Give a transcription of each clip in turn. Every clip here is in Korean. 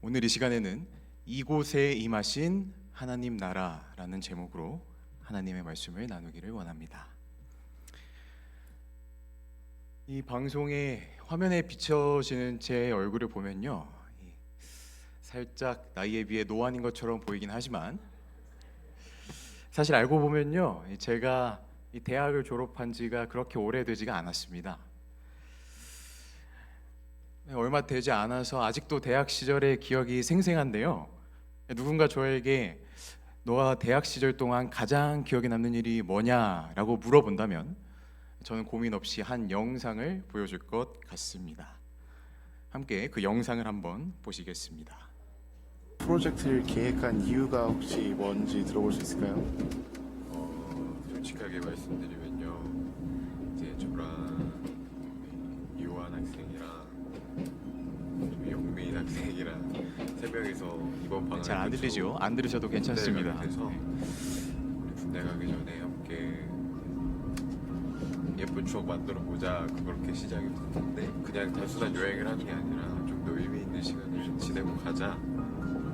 오늘 이 시간에는 이곳에 임하신 하나님 나라라는 제목으로 하나님의 말씀을 나누기를 원합니다. 이 방송의 화면에 비춰지는 제 얼굴을 보면요, 살짝 나이에 비해 노안인 것처럼 보이긴 하지만 사실 알고 보면요, 제가 이 대학을 졸업한 지가 그렇게 오래되지가 않았습니다. 얼마 되지 않아서 아직도 대학 시절의 기억이 생생한데요. 누군가 저에게 너가 대학 시절 동안 가장 기억에 남는 일이 뭐냐라고 물어본다면 저는 고민 없이 한 영상을 보여줄 것 같습니다. 함께 그 영상을 한번 보시겠습니다. 프로젝트를 계획한 이유가 혹시 뭔지 들어볼 수 있을까요? 솔직하게 말씀드리면요, 이제 저랑 이호한 학생이랑 영민 학생이랑 세 명이서 이번 방을 잘 안 들리죠? 안 들으셔도 괜찮습니다. 그래서 우리 군대 가기 전에 함께 예쁜 추억 만들어 보자, 그렇게 시작이 됐는데 그냥 단순한 여행을 하는 게 아니라 좀 더 의미 있는 시간을 지내고 가자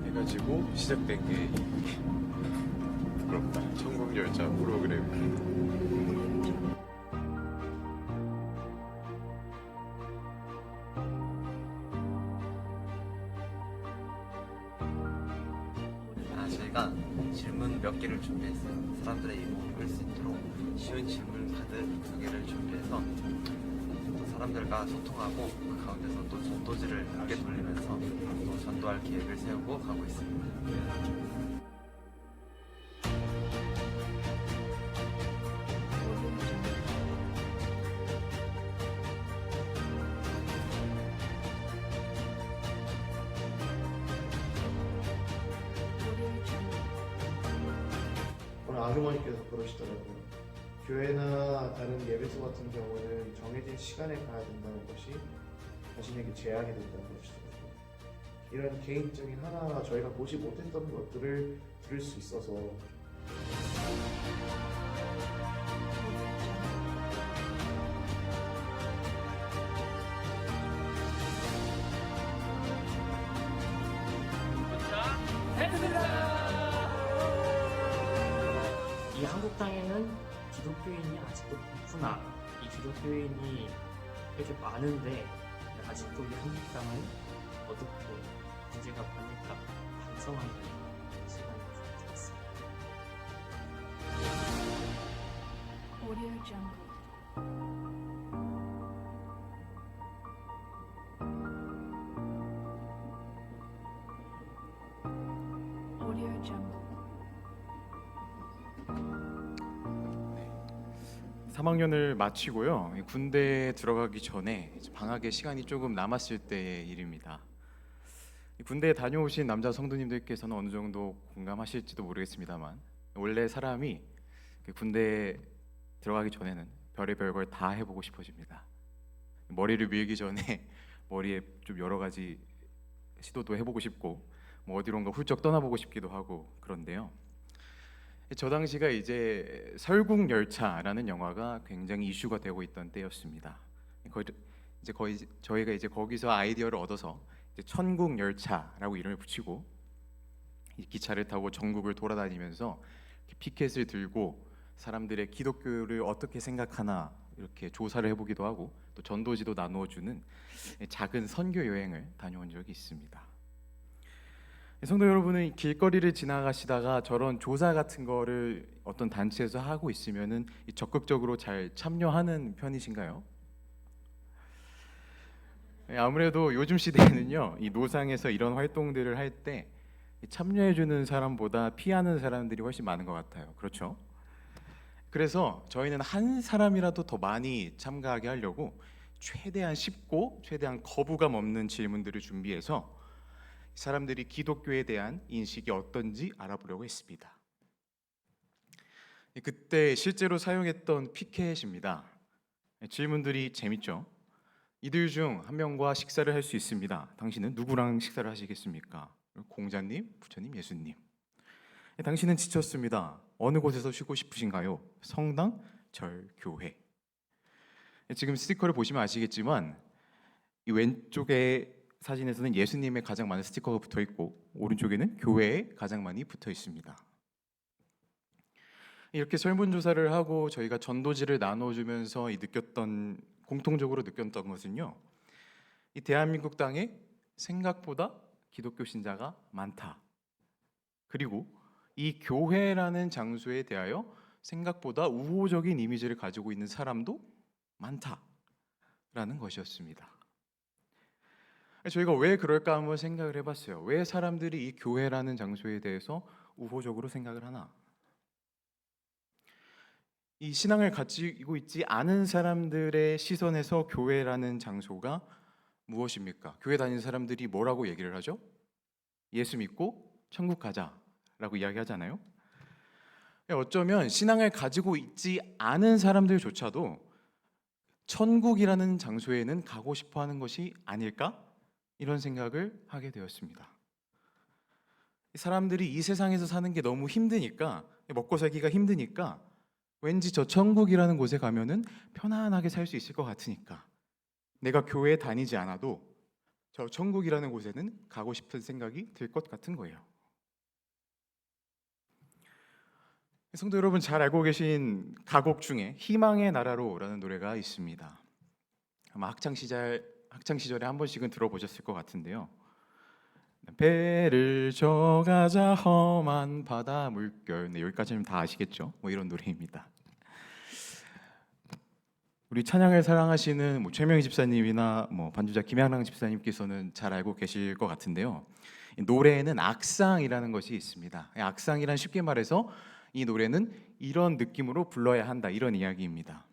해가지고 시작된 게 부끄럽다 천국열차 프로그램입니다. 저희가 질문 몇 개를 준비했어요. 사람들의 이목을 끌 수 있도록 쉬운 질문 카드 두 개를 준비해서 또 사람들과 소통하고 그 가운데서 또 전도지를 크게 돌리면서 또 전도할 계획을 세우고 가고 있습니다. 오늘 아주머니께서 그러시더라고요. 교회나 다른 예배소 같은 경우는 정해진 시간에 가야 된다는 것이 자신에게 제약이 된다는 것이더라고요. 이런 개인적인 하나하나 저희가 보지 못했던 것들을 들을 수 있어서 이 한국 땅에는 기독교인이 아직도 많구나. 이 기독교인이 이렇게 많은데 아직도 이 한국 땅은 어둡고 문제가 많을까 반성하는 시간이 되었습니다. Audio Jungle. Audio Jungle. 3학년을 마치고요, 군대에 들어가기 전에 이제 방학의 시간이 조금 남았을 때의 일입니다. 군대에 다녀오신 남자 성도님들께서는 어느 정도 공감하실지도 모르겠습니다만, 원래 사람이 군대에 들어가기 전에는 별의별 걸 다 해보고 싶어집니다. 머리를 밀기 전에 머리에 좀 여러 가지 시도도 해보고 싶고, 뭐 어디론가 훌쩍 떠나보고 싶기도 하고 그런데요. 저 당시가 이제 설국열차라는 영화가 굉장히 이슈가 되고 있던 때였습니다. 거의 저희가 이제 거기서 아이디어를 얻어서 이제 천국열차라고 이름을 붙이고 이 기차를 타고 전국을 돌아다니면서 피켓을 들고 사람들의 기독교를 어떻게 생각하나 이렇게 조사를 해보기도 하고 또 전도지도 나누어주는 작은 선교 여행을 다녀온 적이 있습니다. 성도 여러분은 길거리를 지나가시다가 저런 조사 같은 거를 어떤 단체에서 하고 있으면은 적극적으로 잘 참여하는 편이신가요? 아무래도 요즘 시대에는요, 이 노상에서 이런 활동들을 할 때 참여해주는 사람보다 피하는 사람들이 훨씬 많은 것 같아요. 그렇죠? 그래서 저희는 한 사람이라도 더 많이 참가하게 하려고 최대한 쉽고 최대한 거부감 없는 질문들을 준비해서 사람들이 기독교에 대한 인식이 어떤지 알아보려고 했습니다. 그때 실제로 사용했던 피켓입니다. 질문들이 재밌죠? 이들 중 한 명과 식사를 할 수 있습니다. 당신은 누구랑 식사를 하시겠습니까? 공자님, 부처님, 예수님. 당신은 지쳤습니다. 어느 곳에서 쉬고 싶으신가요? 성당, 절, 교회. 지금 스티커를 보시면 아시겠지만 이 왼쪽에 사진에서는 예수님의 가장 많은 스티커가 붙어 있고 오른쪽에는 교회에 가장 많이 붙어 있습니다. 이렇게 설문조사를 하고 저희가 전도지를 나눠주면서 공통적으로 느꼈던 것은요, 이 대한민국 땅에 생각보다 기독교 신자가 많다. 그리고 이 교회라는 장소에 대하여 생각보다 우호적인 이미지를 가지고 있는 사람도 많다라는 것이었습니다. 저희가 왜 그럴까 한번 생각을 해봤어요. 왜 사람들이 이 교회라는 장소에 대해서 우호적으로 생각을 하나? 이 신앙을 가지고 있지 않은 사람들의 시선에서 교회라는 장소가 무엇입니까? 교회 다니는 사람들이 뭐라고 얘기를 하죠? 예수 믿고 천국 가자라고 이야기하잖아요. 어쩌면 신앙을 가지고 있지 않은 사람들조차도 천국이라는 장소에는 가고 싶어 하는 것이 아닐까? 이런 생각을 하게 되었습니다. 사람들이 이 세상에서 사는 게 너무 힘드니까, 먹고 살기가 힘드니까 왠지 저 천국이라는 곳에 가면은 편안하게 살 수 있을 것 같으니까 내가 교회에 다니지 않아도 저 천국이라는 곳에는 가고 싶은 생각이 들 것 같은 거예요. 성도 여러분, 잘 알고 계신 가곡 중에 희망의 나라로라는 노래가 있습니다. 아마 학창 시절에 한 번씩은 들어보셨을 것 같은데요. 배를 저가자 험한 바다 물결. 네, 여기까지는 다 아시겠죠? 뭐 이런 노래입니다. 우리 찬양을 사랑하시는 최명희 집사님이나 반주자 김양랑 집사님께서는 잘 알고 계실 것 같은데요. 이 노래에는 악상이라는 것이 있습니다. 악상이란 쉽게 말해서 이 노래는 이런 느낌으로 불러야 한다, 이런 이야기입니다.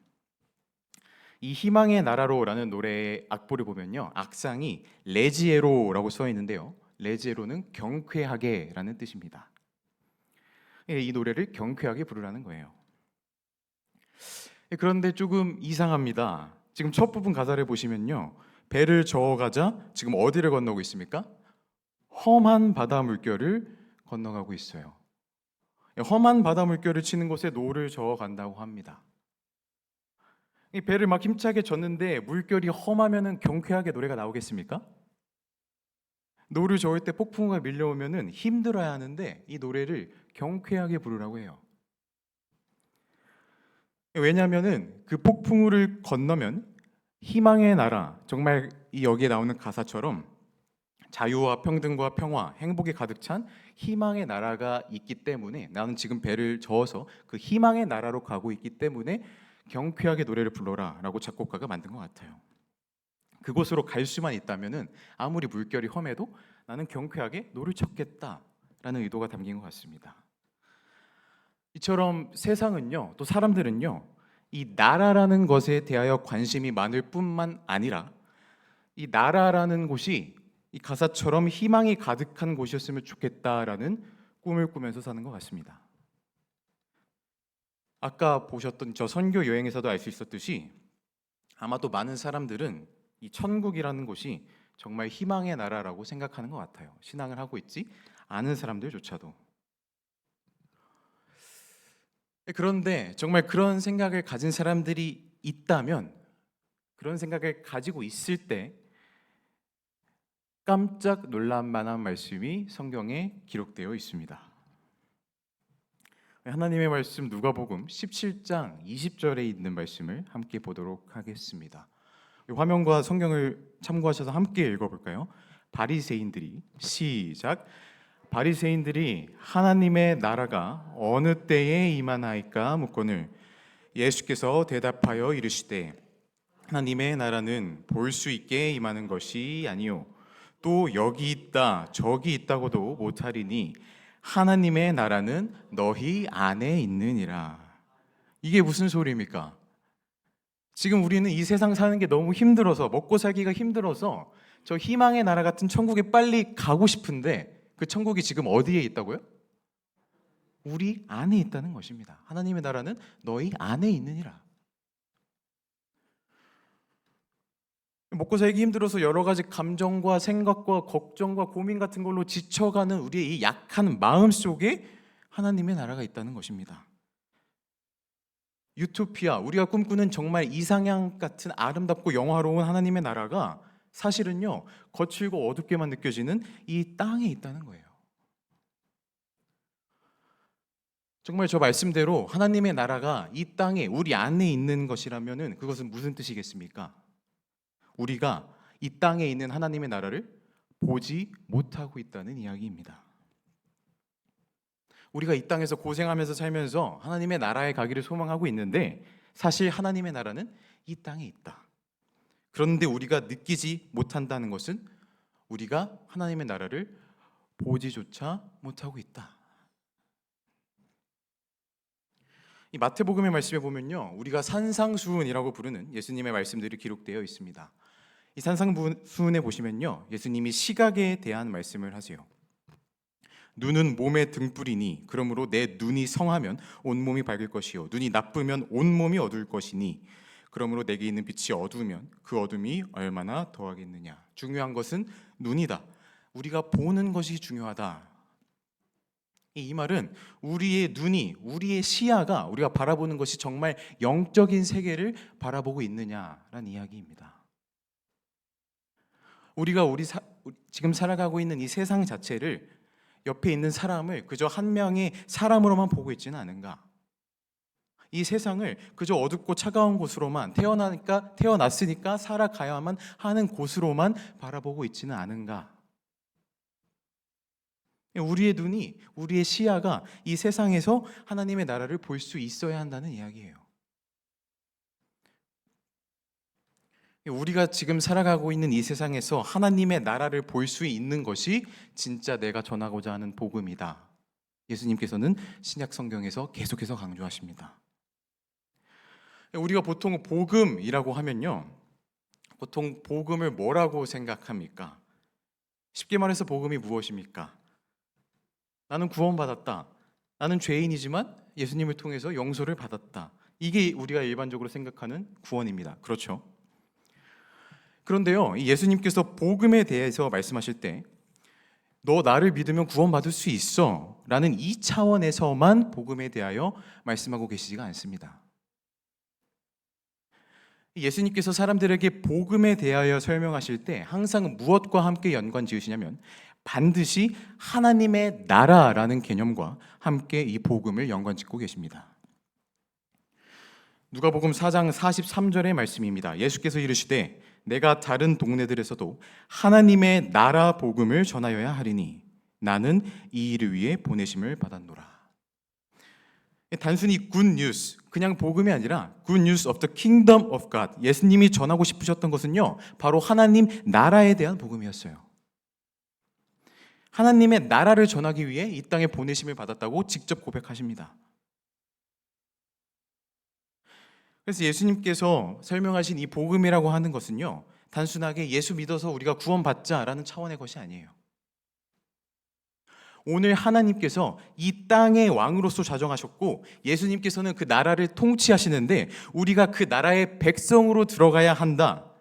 이 희망의 나라로라는 노래의 악보를 보면요, 악상이 레지에로라고 써 있는데요. 레지에로는 경쾌하게라는 뜻입니다. 이 노래를 경쾌하게 부르라는 거예요. 그런데 조금 이상합니다. 지금 첫 부분 가사를 보시면요, 배를 저어가자 지금 어디를 건너고 있습니까? 험한 바다 물결을 건너가고 있어요. 험한 바다 물결을 치는 곳에 노를 저어간다고 합니다. 이 배를 막 힘차게 젓는데 물결이 험하면은 경쾌하게 노래가 나오겠습니까? 노를 저을 때 폭풍우가 밀려오면은 힘들어야 하는데 이 노래를 경쾌하게 부르라고 해요. 왜냐하면은 그 폭풍우를 건너면 희망의 나라, 정말 이 여기에 나오는 가사처럼 자유와 평등과 평화, 행복이 가득 찬 희망의 나라가 있기 때문에, 나는 지금 배를 저어서 그 희망의 나라로 가고 있기 때문에 경쾌하게 노래를 불러라 라고 작곡가가 만든 것 같아요. 그곳으로 갈 수만 있다면은 아무리 물결이 험해도 나는 경쾌하게 노를 쳤겠다라는 의도가 담긴 것 같습니다. 이처럼 세상은요, 또 사람들은요, 이 나라라는 것에 대하여 관심이 많을 뿐만 아니라 이 나라라는 곳이 이 가사처럼 희망이 가득한 곳이었으면 좋겠다라는 꿈을 꾸면서 사는 것 같습니다. 아까 보셨던 저 선교 여행에서도 알 수 있었듯이 아마도 많은 사람들은 이 천국이라는 곳이 정말 희망의 나라라고 생각하는 것 같아요. 신앙을 하고 있지 않은 사람들조차도. 그런데 정말 그런 생각을 가진 사람들이 있다면, 그런 생각을 가지고 있을 때 깜짝 놀랄 만한 말씀이 성경에 기록되어 있습니다. 하나님의 말씀 누가복음 17장 20절에 있는 말씀을 함께 보도록 하겠습니다. 화면과 성경을 참고하셔서 함께 읽어볼까요? 바리새인들이, 시작. 바리새인들이 하나님의 나라가 어느 때에 임하나이까 묻거늘 예수께서 대답하여 이르시되 하나님의 나라는 볼 수 있게 임하는 것이 아니요 또 여기 있다 저기 있다고도 못하리니 하나님의 나라는 너희 안에 있느니라. 이게 무슨 소리입니까? 지금 우리는 이 세상 사는 게 너무 힘들어서, 먹고 살기가 힘들어서 저 희망의 나라 같은 천국에 빨리 가고 싶은데 그 천국이 지금 어디에 있다고요? 우리 안에 있다는 것입니다. 하나님의 나라는 너희 안에 있느니라. 먹고 살기 힘들어서 여러 가지 감정과 생각과 걱정과 고민 같은 걸로 지쳐가는 우리의 이 약한 마음 속에 하나님의 나라가 있다는 것입니다. 유토피아, 우리가 꿈꾸는 정말 이상향 같은 아름답고 영화로운 하나님의 나라가 사실은요, 거칠고 어둡게만 느껴지는 이 땅에 있다는 거예요. 정말 저 말씀대로 하나님의 나라가 이 땅에 우리 안에 있는 것이라면은 그것은 무슨 뜻이겠습니까? 우리가 이 땅에 있는 하나님의 나라를 보지 못하고 있다는 이야기입니다. 우리가 이 땅에서 고생하면서 살면서 하나님의 나라에 가기를 소망하고 있는데 사실 하나님의 나라는 이 땅에 있다. 그런데 우리가 느끼지 못한다는 것은 우리가 하나님의 나라를 보지조차 못하고 있다. 이 마태복음의 말씀에 보면요, 우리가 산상수훈이라고 부르는 예수님의 말씀들이 기록되어 있습니다. 이 산상수훈에 보시면요, 예수님이 시각에 대한 말씀을 하세요. 눈은 몸의 등불이니 그러므로 내 눈이 성하면 온몸이 밝을 것이요 눈이 나쁘면 온몸이 어두울 것이니 그러므로 내게 있는 빛이 어두우면 그 어둠이 얼마나 더하겠느냐. 중요한 것은 눈이다. 우리가 보는 것이 중요하다. 이 말은 우리의 눈이, 우리의 시야가, 우리가 바라보는 것이 정말 영적인 세계를 바라보고 있느냐라는 이야기입니다. 우리가 지금 살아가고 있는 이 세상 자체를, 옆에 있는 사람을 그저 한 명의 사람으로만 보고 있지는 않은가? 이 세상을 그저 어둡고 차가운 곳으로만, 태어났으니까 살아가야만 하는 곳으로만 바라보고 있지는 않은가? 우리의 눈이, 우리의 시야가 이 세상에서 하나님의 나라를 볼 수 있어야 한다는 이야기예요. 우리가 지금 살아가고 있는 이 세상에서 하나님의 나라를 볼 수 있는 것이 진짜 내가 전하고자 하는 복음이다. 예수님께서는 신약 성경에서 계속해서 강조하십니다. 우리가 보통 복음이라고 하면요, 보통 복음을 뭐라고 생각합니까? 쉽게 말해서 복음이 무엇입니까? 나는 구원받았다. 나는 죄인이지만 예수님을 통해서 용서를 받았다. 이게 우리가 일반적으로 생각하는 구원입니다. 그렇죠? 그런데요, 예수님께서 복음에 대해서 말씀하실 때 너 나를 믿으면 구원받을 수 있어 라는 이 차원에서만 복음에 대하여 말씀하고 계시지가 않습니다. 예수님께서 사람들에게 복음에 대하여 설명하실 때 항상 무엇과 함께 연관 지으시냐면 반드시 하나님의 나라라는 개념과 함께 이 복음을 연관 짓고 계십니다. 누가복음 4장 43절의 말씀입니다. 예수께서 이르시되 내가 다른 동네들에서도 하나님의 나라 복음을 전하여야 하리니 나는 이 일을 위해 보내심을 받았노라. 단순히 good news, 그냥 복음이 아니라 good news of the kingdom of God. 예수님이 전하고 싶으셨던 것은요, 바로 하나님 나라에 대한 복음이었어요. 하나님의 나라를 전하기 위해 이 땅에 보내심을 받았다고 직접 고백하십니다. 그래서 예수님께서 설명하신 이 복음이라고 하는 것은요, 단순하게 예수 믿어서 우리가 구원받자라는 차원의 것이 아니에요. 오늘 하나님께서 이 땅의 왕으로서 자정하셨고 예수님께서는 그 나라를 통치하시는데 우리가 그 나라의 백성으로 들어가야 한다.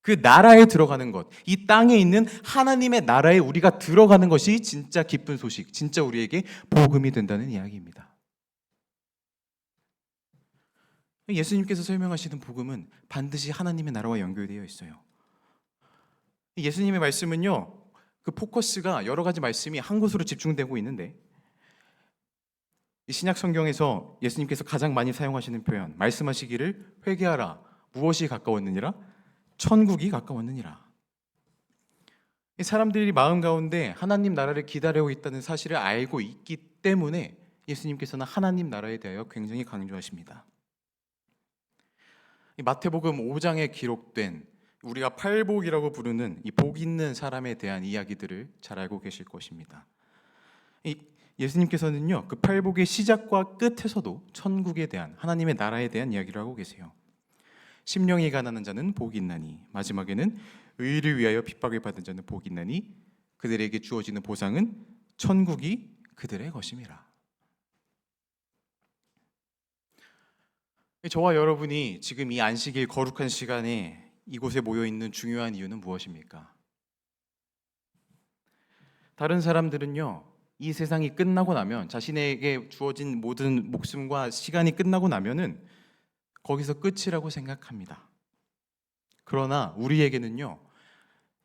그 나라에 들어가는 것, 이 땅에 있는 하나님의 나라에 우리가 들어가는 것이 진짜 기쁜 소식, 진짜 우리에게 복음이 된다는 이야기입니다. 예수님께서 설명하시는 복음은 반드시 하나님의 나라와 연결되어 있어요. 예수님의 말씀은요, 그 포커스가 여러 가지 말씀이 한 곳으로 집중되고 있는데 이 신약 성경에서 예수님께서 가장 많이 사용하시는 표현, 말씀하시기를 회개하라. 무엇이 가까웠느니라? 천국이 가까웠느니라. 이 사람들이 마음 가운데 하나님 나라를 기다리고 있다는 사실을 알고 있기 때문에 예수님께서는 하나님 나라에 대하여 굉장히 강조하십니다. 이 마태복음 5장에 기록된 우리가 팔복이라고 부르는 이 복 있는 사람에 대한 이야기들을 잘 알고 계실 것입니다. 예수님께서는요, 그 팔복의 시작과 끝에서도 천국에 대한, 하나님의 나라에 대한 이야기를 하고 계세요. 심령이 가난한 자는 복이 있나니, 마지막에는 의를 위하여 핍박을 받은 자는 복이 있나니 그들에게 주어지는 보상은 천국이 그들의 것임이라. 저와 여러분이 지금 이 안식일 거룩한 시간에 이곳에 모여 있는 중요한 이유는 무엇입니까? 다른 사람들은요, 이 세상이 끝나고 나면, 자신에게 주어진 모든 목숨과 시간이 끝나고 나면은 거기서 끝이라고 생각합니다. 그러나 우리에게는요,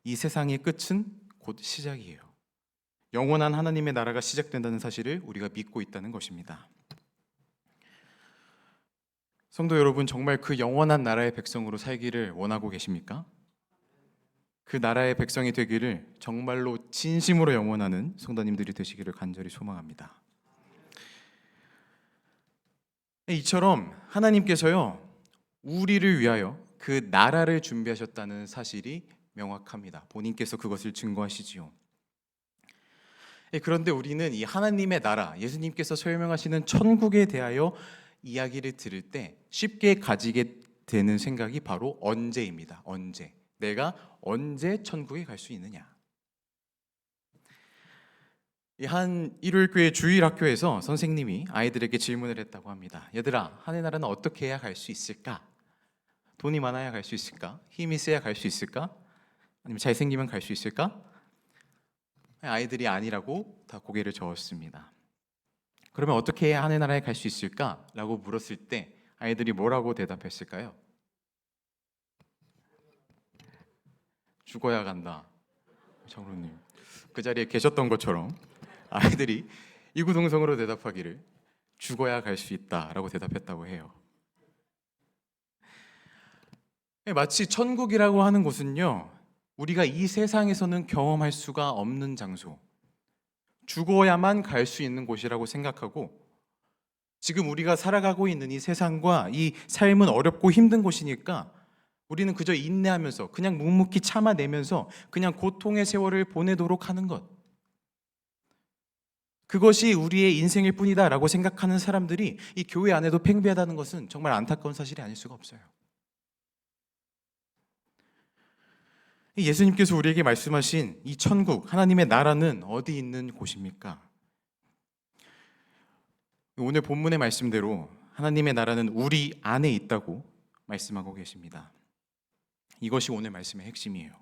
이 세상의 끝은 곧 시작이에요. 영원한 하나님의 나라가 시작된다는 사실을 우리가 믿고 있다는 것입니다. 성도 여러분, 정말 그 영원한 나라의 백성으로 살기를 원하고 계십니까? 그 나라의 백성이 되기를 정말로 진심으로 영원하는 성도님들이 되시기를 간절히 소망합니다. 이처럼 하나님께서요, 우리를 위하여 그 나라를 준비하셨다는 사실이 명확합니다. 본인께서 그것을 증거하시지요. 그런데 우리는 이 하나님의 나라, 예수님께서 설명하시는 천국에 대하여 이야기를 들을 때 쉽게 가지게 되는 생각이 바로 언제입니다. 언제. 내가 언제 천국에 갈 수 있느냐. 한 일요일교회 주일학교에서 선생님이 아이들에게 질문을 했다고 합니다. 얘들아, 하늘 나라는 어떻게 해야 갈 수 있을까? 돈이 많아야 갈 수 있을까? 힘이 세야 갈 수 있을까? 아니면 잘생기면 갈 수 있을까? 아이들이 아니라고 다 고개를 저었습니다. 그러면 어떻게 해야 하늘 나라에 갈 수 있을까? 라고 물었을 때 아이들이 뭐라고 대답했을까요? 죽어야 간다. 장로님, 그 자리에 계셨던 것처럼 아이들이 이구동성으로 대답하기를 죽어야 갈 수 있다라고 대답했다고 해요. 마치 천국이라고 하는 곳은요, 우리가 이 세상에서는 경험할 수가 없는 장소, 죽어야만 갈 수 있는 곳이라고 생각하고, 지금 우리가 살아가고 있는 이 세상과 이 삶은 어렵고 힘든 곳이니까 우리는 그저 인내하면서 그냥 묵묵히 참아내면서 그냥 고통의 세월을 보내도록 하는 것, 그것이 우리의 인생일 뿐이다라고 생각하는 사람들이 이 교회 안에도 팽배하다는 것은 정말 안타까운 사실이 아닐 수가 없어요. 예수님께서 우리에게 말씀하신 이 천국, 하나님의 나라는 어디 있는 곳입니까? 오늘 본문의 말씀대로 하나님의 나라는 우리 안에 있다고 말씀하고 계십니다. 이것이 오늘 말씀의 핵심이에요.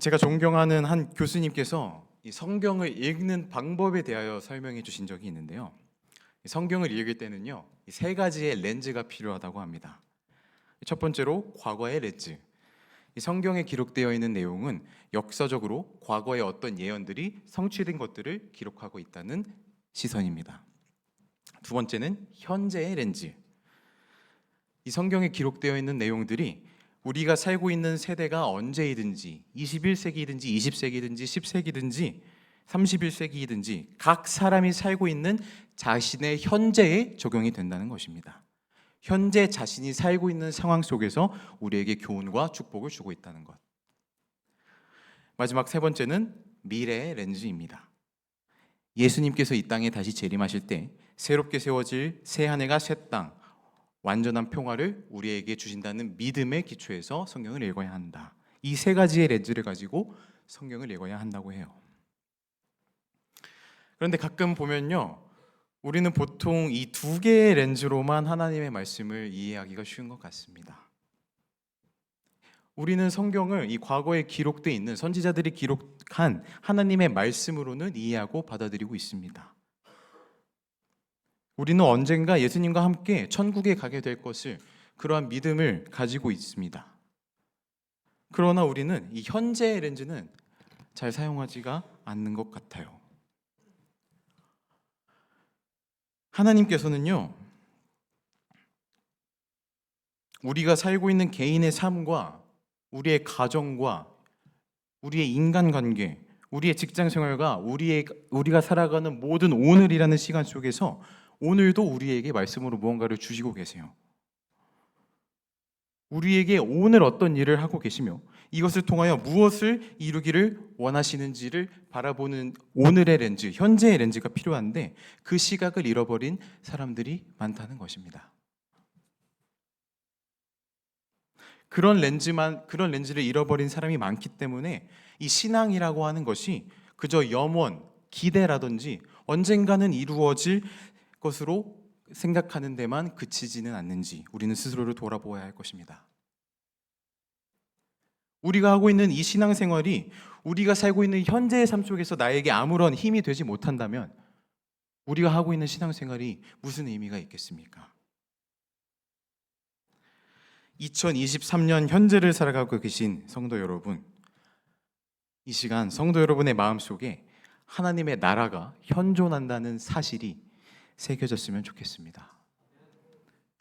제가 존경하는 한 교수님께서 이 성경을 읽는 방법에 대하여 설명해 주신 적이 있는데요. 성경을 읽을 때는요, 이 세 가지의 렌즈가 필요하다고 합니다. 첫 번째로 과거의 렌즈. 이 성경에 기록되어 있는 내용은 역사적으로 과거의 어떤 예언들이 성취된 것들을 기록하고 있다는 시선입니다. 두 번째는 현재의 렌즈. 이 성경에 기록되어 있는 내용들이 우리가 살고 있는 세대가 언제이든지 21세기이든지 20세기이든지 10세기이든지 31세기이든지 각 사람이 살고 있는 자신의 현재에 적용이 된다는 것입니다. 현재 자신이 살고 있는 상황 속에서 우리에게 교훈과 축복을 주고 있다는 것. 마지막 세 번째는 미래의 렌즈입니다. 예수님께서 이 땅에 다시 재림하실 때 새롭게 세워질 새 하늘과 새 땅, 완전한 평화를 우리에게 주신다는 믿음의 기초에서 성경을 읽어야 한다. 이 세 가지의 렌즈를 가지고 성경을 읽어야 한다고 해요. 그런데 가끔 보면요, 우리는 보통 이 두 개의 렌즈로만 하나님의 말씀을 이해하기가 쉬운 것 같습니다. 우리는 성경을 이 과거에 기록되어 있는 선지자들이 기록한 하나님의 말씀으로는 이해하고 받아들이고 있습니다. 우리는 언젠가 예수님과 함께 천국에 가게 될 것을, 그러한 믿음을 가지고 있습니다. 그러나 우리는 이 현재의 렌즈는 잘 사용하지가 않는 것 같아요. 하나님께서는요, 우리가 살고 있는 개인의 삶과 우리의 가정과 우리의 인간관계, 우리의 직장생활과 우리가 살아가는 모든 오늘이라는 시간 속에서 오늘도 우리에게 말씀으로 무언가를 주시고 계세요. 우리에게 오늘 어떤 일을 하고 계시며 이것을 통하여 무엇을 이루기를 원하시는지를 바라보는 오늘의 렌즈, 현재의 렌즈가 필요한데 그 시각을 잃어버린 사람들이 많다는 것입니다. 그런 렌즈를 잃어버린 사람이 많기 때문에 이 신앙이라고 하는 것이 그저 염원, 기대라든지 언젠가는 이루어질 것으로 생각하는 데만 그치지는 않는지 우리는 스스로를 돌아보아야 할 것입니다. 우리가 하고 있는 이 신앙생활이 우리가 살고 있는 현재의 삶 속에서 나에게 아무런 힘이 되지 못한다면 우리가 하고 있는 신앙생활이 무슨 의미가 있겠습니까? 2023년 현재를 살아가고 계신 성도 여러분, 이 시간 성도 여러분의 마음속에 하나님의 나라가 현존한다는 사실이 새겨졌으면 좋겠습니다.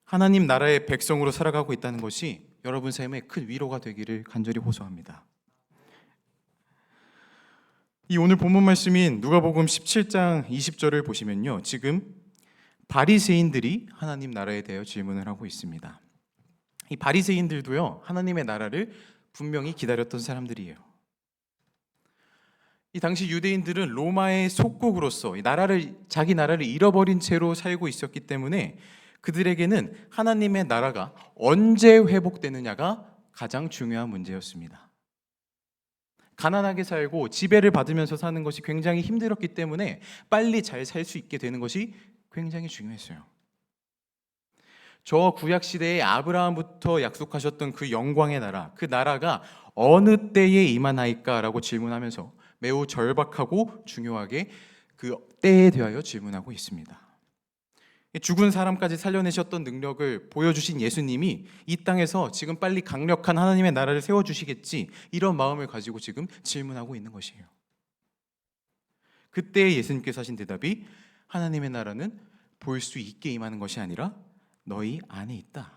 하나님 나라의 백성으로 살아가고 있다는 것이 여러분 삶에 큰 위로가 되기를 간절히 호소합니다. 이 오늘 본문 말씀인 누가복음 17장 20절을 보시면요, 지금 바리새인들이 하나님 나라에 대해 질문을 하고 있습니다. 이 바리새인들도요, 하나님의 나라를 분명히 기다렸던 사람들이에요. 이 당시 유대인들은 로마의 속국으로서 자기 나라를 잃어버린 채로 살고 있었기 때문에 그들에게는 하나님의 나라가 언제 회복되느냐가 가장 중요한 문제였습니다. 가난하게 살고 지배를 받으면서 사는 것이 굉장히 힘들었기 때문에 빨리 잘 살 수 있게 되는 것이 굉장히 중요했어요. 저 구약 시대에 아브라함부터 약속하셨던 그 영광의 나라, 그 나라가 어느 때에 임하나이까라고 질문하면서 매우 절박하고 중요하게 그 때에 대하여 질문하고 있습니다. 죽은 사람까지 살려내셨던 능력을 보여주신 예수님이 이 땅에서 지금 빨리 강력한 하나님의 나라를 세워주시겠지, 이런 마음을 가지고 지금 질문하고 있는 것이에요. 그때 예수님께서 하신 대답이 하나님의 나라는 볼 수 있게 임하는 것이 아니라 너희 안에 있다.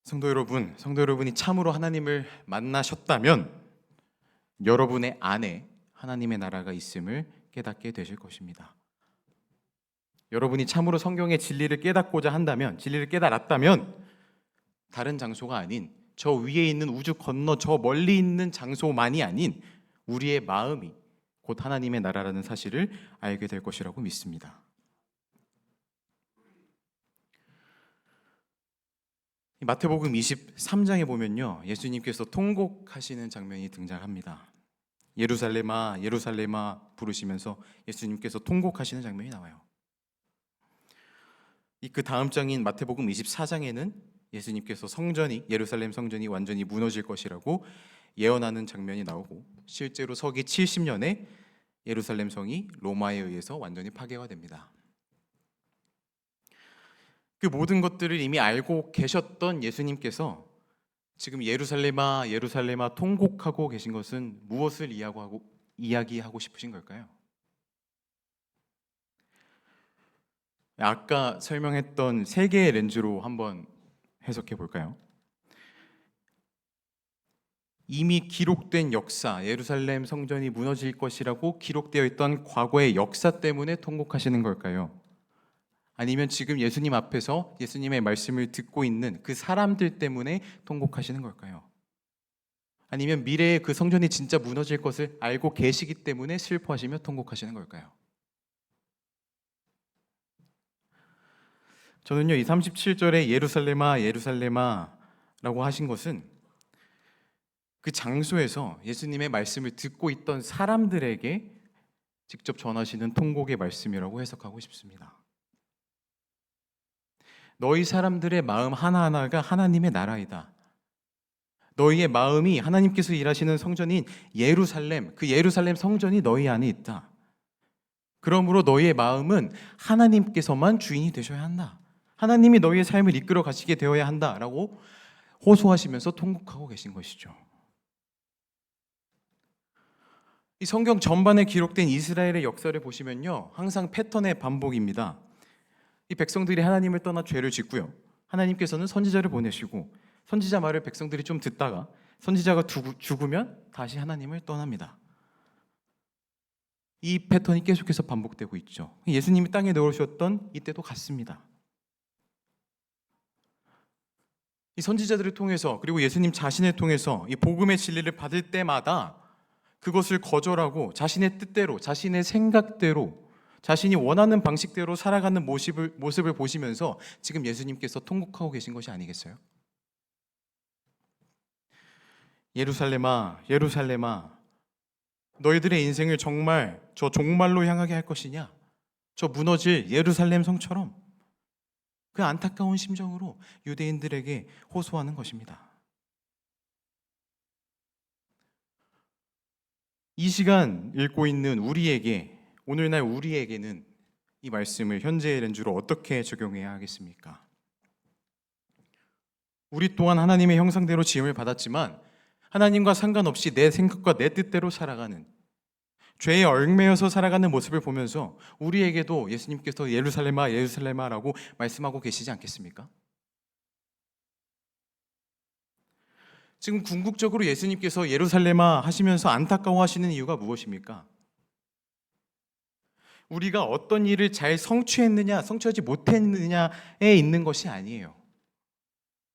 성도 여러분이 참으로 하나님을 만나셨다면 여러분의 안에 하나님의 나라가 있음을 깨닫게 되실 것입니다. 여러분이 참으로 성경의 진리를 깨닫고자 한다면, 진리를 깨달았다면 다른 장소가 아닌 저 위에 있는 우주 건너 저 멀리 있는 장소만이 아닌 우리의 마음이 곧 하나님의 나라라는 사실을 알게 될 것이라고 믿습니다. 마태복음 23장에 보면요, 예수님께서 통곡하시는 장면이 등장합니다. 예루살렘아 예루살렘아 부르시면서 예수님께서 통곡하시는 장면이 나와요. 그 다음 장인 마태복음 24장에는 예수님께서 예루살렘 성전이 완전히 무너질 것이라고 예언하는 장면이 나오고, 실제로 서기 70년에 예루살렘 성이 로마에 의해서 완전히 파괴가 됩니다. 그 모든 것들을 이미 알고 계셨던 예수님께서 지금 예루살렘아 예루살렘아 통곡하고 계신 것은 무엇을 이야기하고 싶으신 걸까요? 아까 설명했던 세 개의 렌즈로 한번 해석해 볼까요? 이미 기록된 역사, 예루살렘 성전이 무너질 것이라고 기록되어 있던 과거의 역사 때문에 통곡하시는 걸까요? 아니면 지금 예수님 앞에서 예수님의 말씀을 듣고 있는 그 사람들 때문에 통곡하시는 걸까요? 아니면 미래에 그 성전이 진짜 무너질 것을 알고 계시기 때문에 슬퍼하시며 통곡하시는 걸까요? 저는요, 이 37절에 예루살렘아 예루살렘아 라고 하신 것은 그 장소에서 예수님의 말씀을 듣고 있던 사람들에게 직접 전하시는 통곡의 말씀이라고 해석하고 싶습니다. 너희 사람들의 마음 하나하나가 하나님의 나라이다. 너희의 마음이 하나님께서 일하시는 성전인 예루살렘, 그 예루살렘 성전이 너희 안에 있다. 그러므로 너희의 마음은 하나님께서만 주인이 되셔야 한다. 하나님이 너희의 삶을 이끌어 가시게 되어야 한다라고 호소하시면서 통곡하고 계신 것이죠. 이 성경 전반에 기록된 이스라엘의 역사를 보시면요, 항상 패턴의 반복입니다. 이 백성들이 하나님을 떠나 죄를 짓고요, 하나님께서는 선지자를 보내시고 선지자 말을 백성들이 좀 듣다가 선지자가 죽으면 다시 하나님을 떠납니다. 이 패턴이 계속해서 반복되고 있죠. 예수님이 땅에 내려오셨던 이때도 같습니다. 이 선지자들을 통해서, 그리고 예수님 자신을 통해서 이 복음의 진리를 받을 때마다 그것을 거절하고 자신의 뜻대로, 자신의 생각대로, 자신이 원하는 방식대로 살아가는 모습을 보시면서 지금 예수님께서 통곡하고 계신 것이 아니겠어요? 예루살렘아 예루살렘아, 너희들의 인생을 정말 저 종말로 향하게 할 것이냐? 저 무너질 예루살렘 성처럼, 그 안타까운 심정으로 유대인들에게 호소하는 것입니다. 이 시간 읽고 있는 우리에게, 오늘날 우리에게는 이 말씀을 현재의 렌즈로 어떻게 적용해야 하겠습니까? 우리 또한 하나님의 형상대로 지음을 받았지만 하나님과 상관없이 내 생각과 내 뜻대로 살아가는, 죄에 얽매여서 살아가는 모습을 보면서 우리에게도 예수님께서 예루살렘아 예루살렘아라고 말씀하고 계시지 않겠습니까? 지금 궁극적으로 예수님께서 예루살렘아 하시면서 안타까워하시는 이유가 무엇입니까? 우리가 어떤 일을 잘 성취했느냐 성취하지 못했느냐에 있는 것이 아니에요.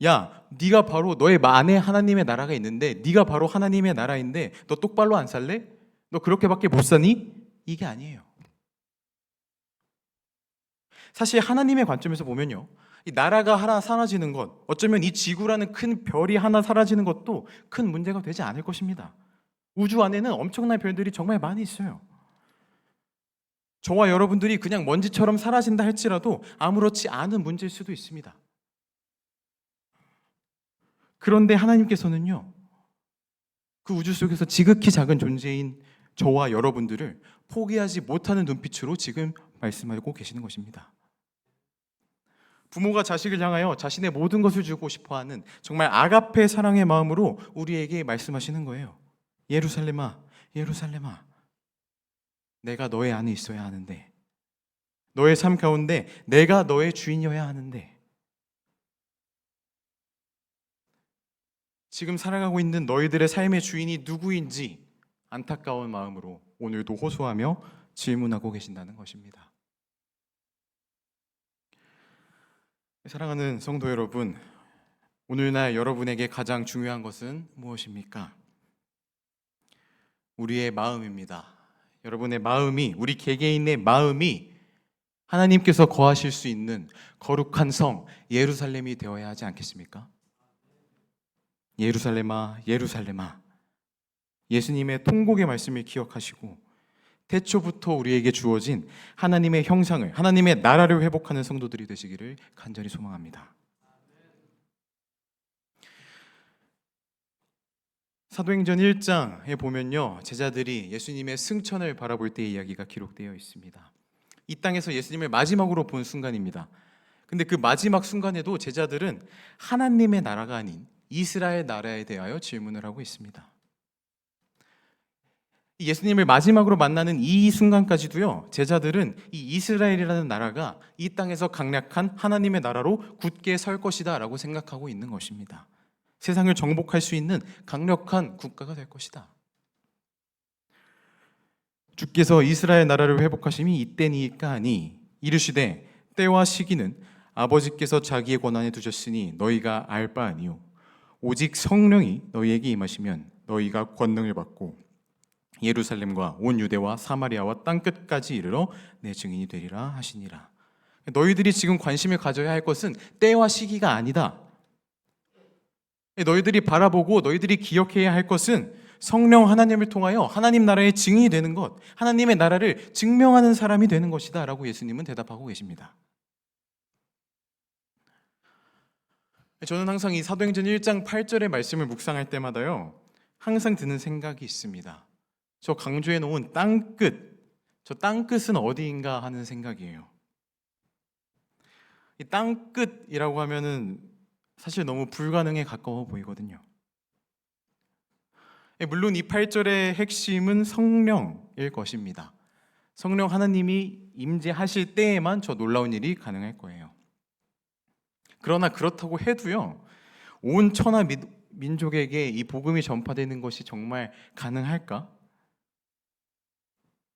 야, 네가 바로 너의 안에 하나님의 나라가 있는데, 네가 바로 하나님의 나라인데 너 똑바로 안 살래? 너 그렇게밖에 못 사니? 이게 아니에요. 사실 하나님의 관점에서 보면요, 이 나라가 하나 사라지는 것, 어쩌면 이 지구라는 큰 별이 하나 사라지는 것도 큰 문제가 되지 않을 것입니다. 우주 안에는 엄청난 별들이 정말 많이 있어요. 저와 여러분들이 그냥 먼지처럼 사라진다 할지라도 아무렇지 않은 문제일 수도 있습니다. 그런데 하나님께서는요, 그 우주 속에서 지극히 작은 존재인 저와 여러분들을 포기하지 못하는 눈빛으로 지금 말씀하고 계시는 것입니다. 부모가 자식을 향하여 자신의 모든 것을 주고 싶어하는 정말 아가페 사랑의 마음으로 우리에게 말씀하시는 거예요. 예루살렘아, 예루살렘아, 내가 너의 안에 있어야 하는데, 너의 삶 가운데 내가 너의 주인이어야 하는데, 지금 살아가고 있는 너희들의 삶의 주인이 누구인지 안타까운 마음으로 오늘도 호소하며 질문하고 계신다는 것입니다. 사랑하는 성도 여러분, 오늘날 여러분에게 가장 중요한 것은 무엇입니까? 우리의 마음입니다. 여러분의 마음이, 우리 개개인의 마음이 하나님께서 거하실 수 있는 거룩한 성 예루살렘이 되어야 하지 않겠습니까? 예루살렘아, 예루살렘아, 예수님의 통곡의 말씀을 기억하시고 태초부터 우리에게 주어진 하나님의 형상을, 하나님의 나라를 회복하는 성도들이 되시기를 간절히 소망합니다. 사도행전 1장에 보면요, 제자들이 예수님의 승천을 바라볼 때의 이야기가 기록되어 있습니다. 이 땅에서 예수님을 마지막으로 본 순간입니다. 근데 그 마지막 순간에도 제자들은 하나님의 나라가 아닌 이스라엘 나라에 대하여 질문을 하고 있습니다. 예수님을 마지막으로 만나는 이 순간까지도요, 제자들은 이 이스라엘이라는 나라가 이 땅에서 강력한 하나님의 나라로 굳게 설 것이다 라고 생각하고 있는 것입니다. 세상을 정복할 수 있는 강력한 국가가 될 것이다. 주께서 이스라엘 나라를 회복하심이 이때니까 하니 이르시되 때와 시기는 아버지께서 자기의 권한에 두셨으니 너희가 알 바 아니요 오직 성령이 너희에게 임하시면 너희가 권능을 받고 예루살렘과 온 유대와 사마리아와 땅끝까지 이르러 내 증인이 되리라 하시니라. 너희들이 지금 관심을 가져야 할 것은 때와 시기가 아니다. 너희들이 바라보고 너희들이 기억해야 할 것은 성령 하나님을 통하여 하나님 나라의 증인이 되는 것, 하나님의 나라를 증명하는 사람이 되는 것이다 라고 예수님은 대답하고 계십니다. 저는 항상 이 사도행전 1장 8절의 말씀을 묵상할 때마다요, 항상 드는 생각이 있습니다. 저 강조해 놓은 땅끝, 저 땅끝은 어디인가 하는 생각이에요. 이 땅끝이라고 하면은 사실 너무 불가능에 가까워 보이거든요. 물론 이 8절의 핵심은 성령일 것입니다. 성령 하나님이 임재하실 때에만 저 놀라운 일이 가능할 거예요. 그러나 그렇다고 해도요, 온 천하 민족에게 이 복음이 전파되는 것이 정말 가능할까?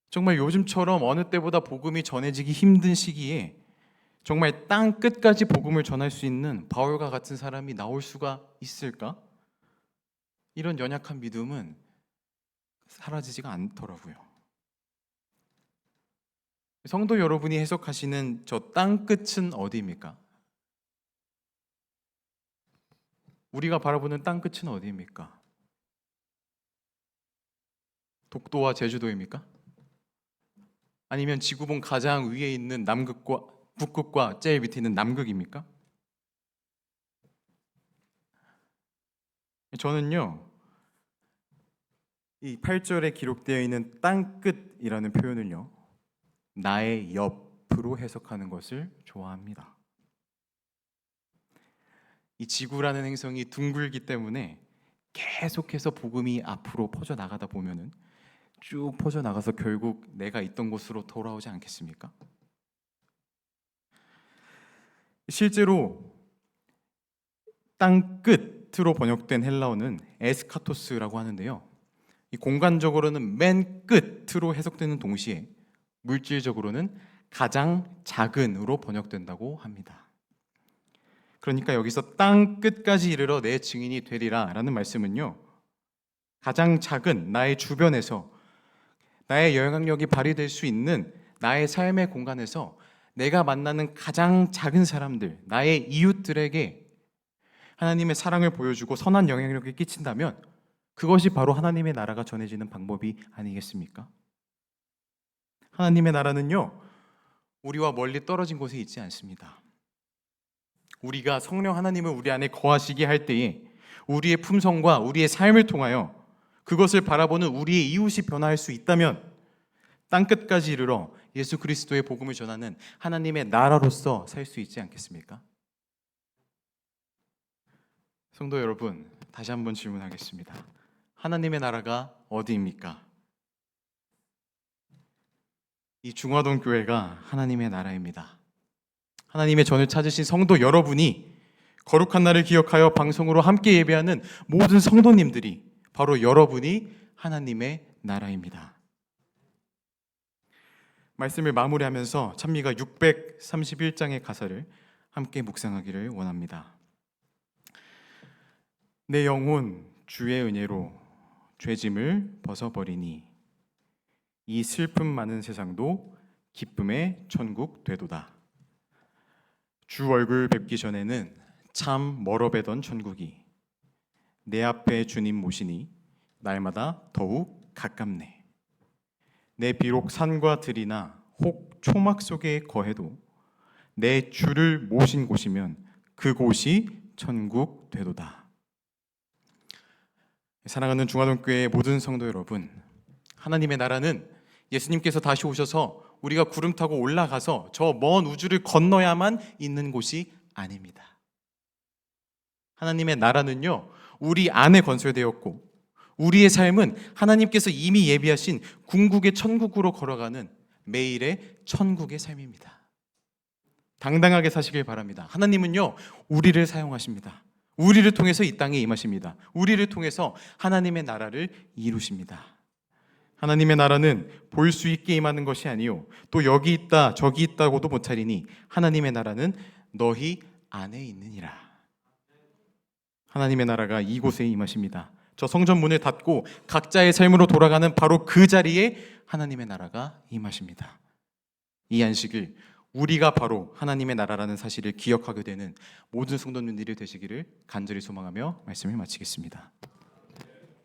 정말 요즘처럼 어느 때보다 복음이 전해지기 힘든 시기에 정말 땅 끝까지 복음을 전할 수 있는 바울과 같은 사람이 나올 수가 있을까? 이런 연약한 믿음은 사라지지가 않더라고요. 성도 여러분이 해석하시는 저 땅 끝은 어디입니까? 우리가 바라보는 땅 끝은 어디입니까? 독도와 제주도입니까? 아니면 지구본 가장 위에 있는 남극과 북극과 제일 밑에 있는 남극입니까? 저는요, 이 8절에 기록되어 있는 땅끝이라는 표현을요, 나의 옆, 앞으로 해석하는 것을 좋아합니다. 이 지구라는 행성이 둥글기 때문에 계속해서 복음이 앞으로 퍼져 나가다 보면은 쭉 퍼져 나가서 결국 내가 있던 곳으로 돌아오지 않겠습니까? 실제로 땅 끝으로 번역된 헬라어는 에스카토스라고 하는데요. 이 공간적으로는 맨 끝으로 해석되는 동시에 물질적으로는 가장 작은으로 번역된다고 합니다. 그러니까 여기서 땅 끝까지 이르러 내 증인이 되리라 라는 말씀은요, 가장 작은 나의 주변에서 나의 영향력이 발휘될 수 있는 나의 삶의 공간에서 내가 만나는 가장 작은 사람들, 나의 이웃들에게 하나님의 사랑을 보여주고 선한 영향력을 끼친다면 그것이 바로 하나님의 나라가 전해지는 방법이 아니겠습니까? 하나님의 나라는요, 우리와 멀리 떨어진 곳에 있지 않습니다. 우리가 성령 하나님을 우리 안에 거하시게 할 때에 우리의 품성과 우리의 삶을 통하여 그것을 바라보는 우리의 이웃이 변화할 수 있다면 땅끝까지 이르러 예수 그리스도의 복음을 전하는 하나님의 나라로서 살 수 있지 않겠습니까? 성도 여러분, 다시 한번 질문하겠습니다. 하나님의 나라가 어디입니까? 이 중화동 교회가 하나님의 나라입니다. 하나님의 전을 찾으신 성도 여러분이 거룩한 날을 기억하여 방송으로 함께 예배하는 모든 성도님들이 바로 여러분이 하나님의 나라입니다. 말씀을 마무리하면서 찬미가 631장의 가사를 함께 묵상하기를 원합니다. 내 영혼 주의 은혜로 죄짐을 벗어버리니 이 슬픔 많은 세상도 기쁨의 천국 되도다. 주 얼굴 뵙기 전에는 참 멀어배던 천국이 내 앞에 주님 모시니 날마다 더욱 가깝네. 내 비록 산과 들이나 혹 초막 속에 거해도 내 주를 모신 곳이면 그곳이 천국 되도다. 사랑하는 중화동교회의 모든 성도 여러분, 하나님의 나라는 예수님께서 다시 오셔서 우리가 구름 타고 올라가서 저 먼 우주를 건너야만 있는 곳이 아닙니다. 하나님의 나라는요, 우리 안에 건설되었고 우리의 삶은 하나님께서 이미 예비하신 궁극의 천국으로 걸어가는 매일의 천국의 삶입니다. 당당하게 사시길 바랍니다. 하나님은요, 우리를 사용하십니다. 우리를 통해서 이 땅에 임하십니다. 우리를 통해서 하나님의 나라를 이루십니다. 하나님의 나라는 볼 수 있게 임하는 것이 아니요 또 여기 있다 저기 있다고도 못하리니 하나님의 나라는 너희 안에 있느니라. 하나님의 나라가 이곳에 임하십니다. 저 성전 문을 닫고 각자의 삶으로 돌아가는 바로 그 자리에 하나님의 나라가 임하십니다. 이 안식을 우리가 바로 하나님의 나라라는 사실을 기억하게 되는 모든 성도님들이 되시기를 간절히 소망하며 말씀을 마치겠습니다.